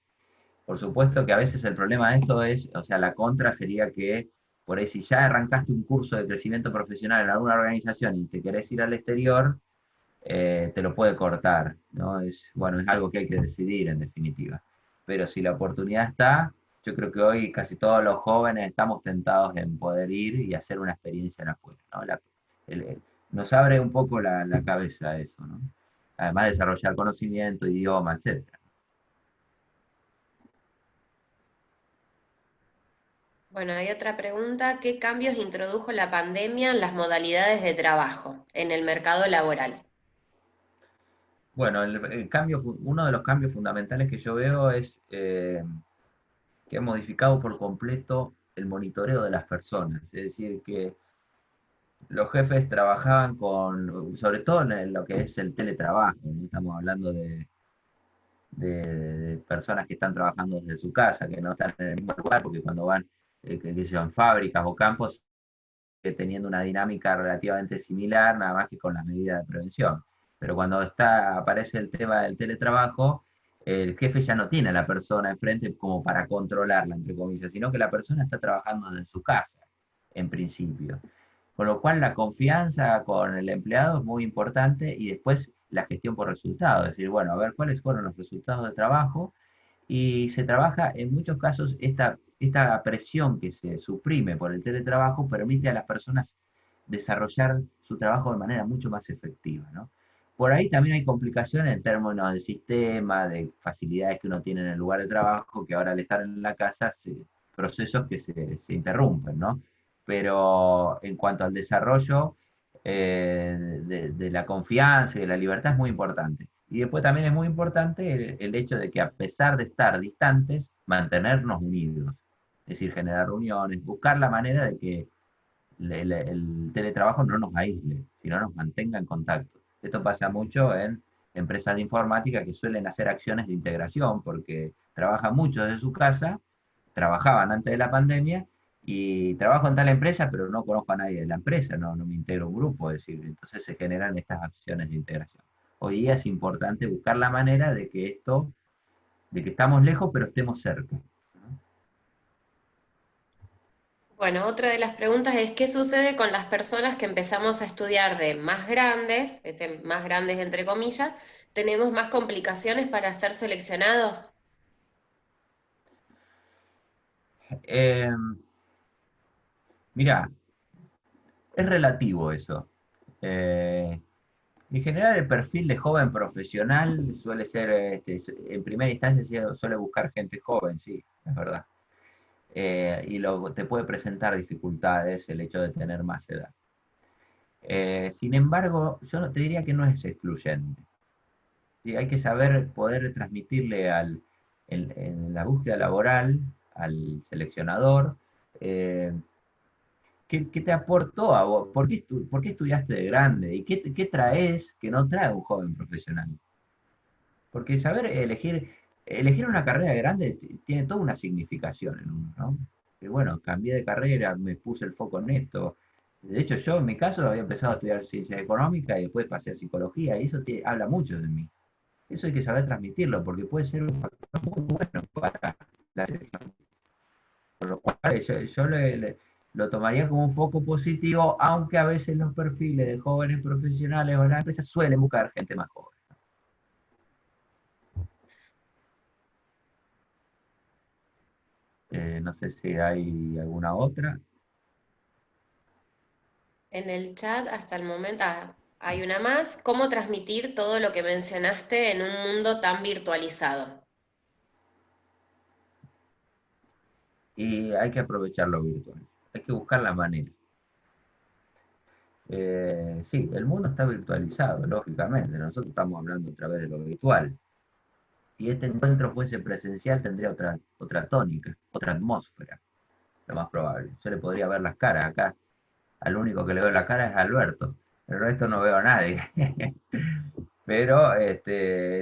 Por supuesto que a veces el problema de esto es, o sea, la contra sería que por ahí si ya arrancaste un curso de crecimiento profesional en alguna organización y te querés ir al exterior, te lo puede cortar, ¿no? Bueno, es algo que hay que decidir en definitiva. Pero si la oportunidad está, yo creo que hoy casi todos los jóvenes estamos tentados en poder ir y hacer una experiencia en afuera, ¿no? Nos abre un poco la cabeza eso, ¿no? Además de desarrollar conocimiento, idioma, etcétera. Bueno, hay otra pregunta, ¿qué cambios introdujo la pandemia en las modalidades de trabajo en el mercado laboral? Bueno, uno de los cambios fundamentales que yo veo es que ha modificado por completo el monitoreo de las personas. Es decir, que los jefes trabajaban sobre todo en lo que es el teletrabajo, ¿no? Estamos hablando de personas que están trabajando desde su casa, que no están en el mismo lugar, porque cuando van, que sean fábricas o campos, teniendo una dinámica relativamente similar, nada más que con las medidas de prevención. Pero cuando aparece el tema del teletrabajo, el jefe ya no tiene a la persona enfrente como para controlarla, entre comillas, sino que la persona está trabajando desde su casa, en principio. Con lo cual la confianza con el empleado es muy importante y después la gestión por resultados, es decir, bueno, a ver cuáles fueron los resultados de trabajo y se trabaja, en muchos casos, esta presión que se suprime por el teletrabajo permite a las personas desarrollar su trabajo de manera mucho más efectiva, ¿no? Por ahí también hay complicaciones en términos de sistema, de facilidades que uno tiene en el lugar de trabajo, que ahora al estar en la casa, procesos que se interrumpen, ¿no? Pero en cuanto al desarrollo de la confianza y de la libertad es muy importante. Y después también es muy importante el hecho de que a pesar de estar distantes, mantenernos unidos. Es decir, generar reuniones, buscar la manera de que el teletrabajo no nos aísle, sino nos mantenga en contacto. Esto pasa mucho en empresas de informática que suelen hacer acciones de integración porque trabajan mucho desde su casa, trabajaban antes de la pandemia y trabajo en tal empresa, pero no conozco a nadie de la empresa, no me integro a un grupo, es decir, entonces se generan estas acciones de integración. Hoy día es importante buscar la manera de que estamos lejos, pero estemos cerca. Bueno, otra de las preguntas es ¿qué sucede con las personas que empezamos a estudiar de más grandes, más grandes entre comillas, tenemos más complicaciones para ser seleccionados? Eh, Mira, es relativo eso. Eh, En general, el perfil de joven profesional suele ser, en primera instancia, suele buscar gente joven, sí, es verdad. Y luego te puede presentar dificultades el hecho de tener más edad. Sin embargo, yo no, te diría que no es excluyente. Sí, hay que saber poder transmitirle en la búsqueda laboral al seleccionador eh, qué te aportó a vos, por qué estudiaste de grande y qué traes que no trae un joven profesional. Porque saber elegir una carrera grande tiene toda una significación en uno, ¿no? Que bueno, cambié de carrera, me puse el foco en esto. De hecho, yo en mi caso había empezado a estudiar ciencias económicas y después pasé a psicología, y eso habla mucho de mí. Eso hay que saber transmitirlo, porque puede ser un factor muy bueno para la selección. Por lo cual yo lo tomaría como un foco positivo, aunque a veces los perfiles de jóvenes profesionales o las empresas suelen buscar gente más joven. No sé si hay alguna otra. En el chat hasta el momento, hay una más. ¿Cómo transmitir todo lo que mencionaste en un mundo tan virtualizado? Y hay que aprovechar lo virtual. Hay que buscar la manera. Sí, el mundo está virtualizado, lógicamente. Nosotros estamos hablando a través de lo virtual. Si este encuentro fuese presencial, tendría otra tónica, otra atmósfera, lo más probable. Yo le podría ver las caras acá. Al único que le veo la cara es a Alberto. El resto no veo a nadie. Pero,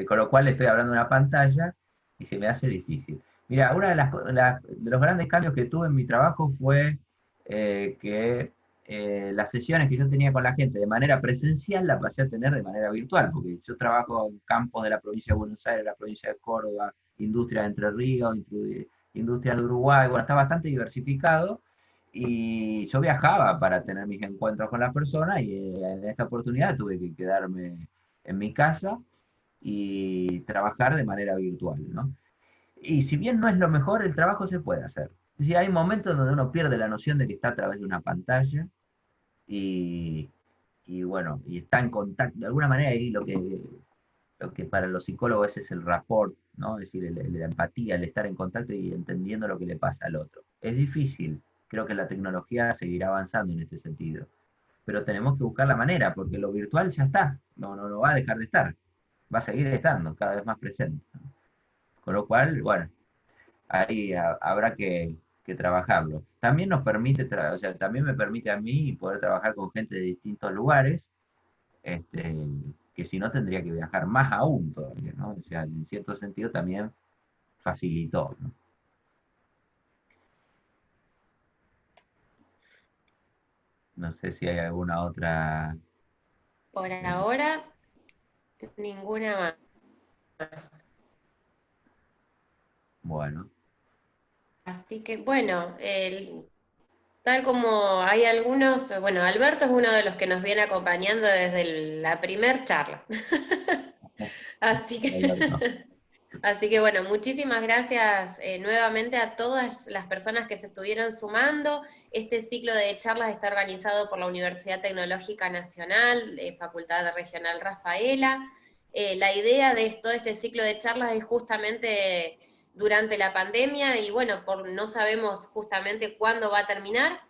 con lo cual estoy hablando de una pantalla y se me hace difícil. Mira, uno de los grandes cambios que tuve en mi trabajo fue que las sesiones que yo tenía con la gente de manera presencial las pasé a tener de manera virtual, porque yo trabajo en campos de la provincia de Buenos Aires, la provincia de Córdoba, industria de Entre Ríos, industria de Uruguay, bueno, está bastante diversificado y yo viajaba para tener mis encuentros con las personas y en esta oportunidad tuve que quedarme en mi casa y trabajar de manera virtual, ¿no? Y si bien no es lo mejor, el trabajo se puede hacer. Es decir, hay momentos donde uno pierde la noción de que está a través de una pantalla y, y bueno, y está en contacto, de alguna manera ahí lo que para los psicólogos ese es el rapport, ¿no? Es decir, la empatía, el estar en contacto y entendiendo lo que le pasa al otro. Es difícil, creo que la tecnología seguirá avanzando en este sentido, pero tenemos que buscar la manera, porque lo virtual ya está, no va a dejar de estar, va a seguir estando cada vez más presente. Con lo cual, bueno, ahí habrá que trabajarlo. También nos permite, o sea, también me permite a mí poder trabajar con gente de distintos lugares, este, que si no tendría que viajar más aún todavía, ¿no? O sea, en cierto sentido también facilitó, ¿no? No sé si hay alguna otra. Por eh, ahora, ninguna más. bueno, Así que bueno, tal como hay algunos, bueno, Alberto es uno de los que nos viene acompañando desde la primer charla. Así Alberto. que, así que bueno, muchísimas gracias nuevamente a todas las personas que se estuvieron sumando. Este ciclo de charlas está organizado por la Universidad Tecnológica Nacional, Facultad Regional Rafaela. La idea de todo este ciclo de charlas es justamente durante la pandemia y bueno, no sabemos justamente cuándo va a terminar,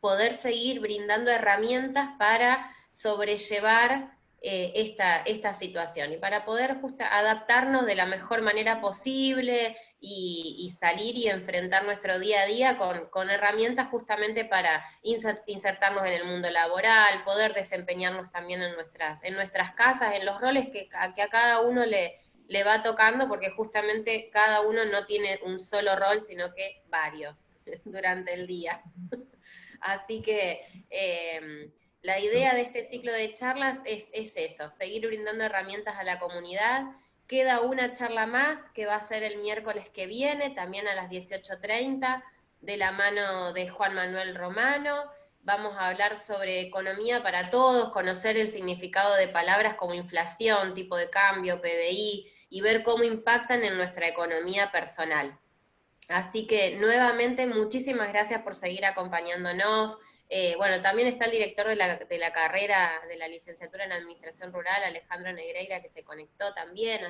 poder seguir brindando herramientas para sobrellevar esta situación y para poder adaptarnos de la mejor manera posible y salir y enfrentar nuestro día a día con herramientas justamente para insertarnos en el mundo laboral, poder desempeñarnos también en nuestras casas, en los roles que a cada uno le va tocando, porque justamente cada uno no tiene un solo rol, sino que varios durante el día. Así que la idea de este ciclo de charlas es eso, seguir brindando herramientas a la comunidad. Queda una charla más que va a ser el miércoles que viene, también a las 18:30, de la mano de Juan Manuel Romano. Vamos a hablar sobre economía para todos, conocer el significado de palabras como inflación, tipo de cambio, PBI, y ver cómo impactan en nuestra economía personal. Así que nuevamente muchísimas gracias por seguir acompañándonos. Bueno, también está el director de la carrera de la licenciatura en Administración Rural, Alejandro Negreira, que se conectó también,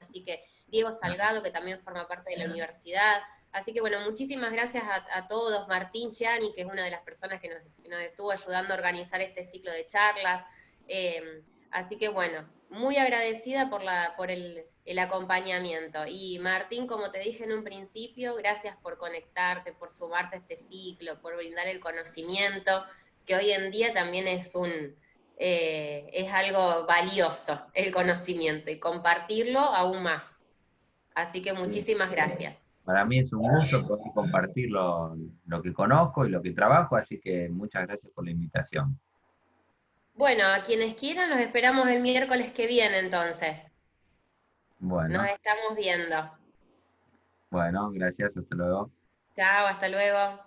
así que Diego Salgado, que también forma parte de la universidad. Así que bueno, muchísimas gracias a todos, Martín Chiani, que es una de las personas que nos estuvo ayudando a organizar este ciclo de charlas. Así que bueno, muy agradecida por el acompañamiento. Y Martín, como te dije en un principio, gracias por conectarte, por sumarte a este ciclo, por brindar el conocimiento, que hoy en día también es algo valioso, el conocimiento, y compartirlo aún más. Así que Sí. muchísimas gracias. Para mí es un gusto poder compartir lo que conozco y lo que trabajo, así que muchas gracias por la invitación. Bueno, a quienes quieran, los esperamos el miércoles que viene entonces. Nos Bueno, estamos viendo. bueno, gracias, hasta luego. Chao, hasta luego.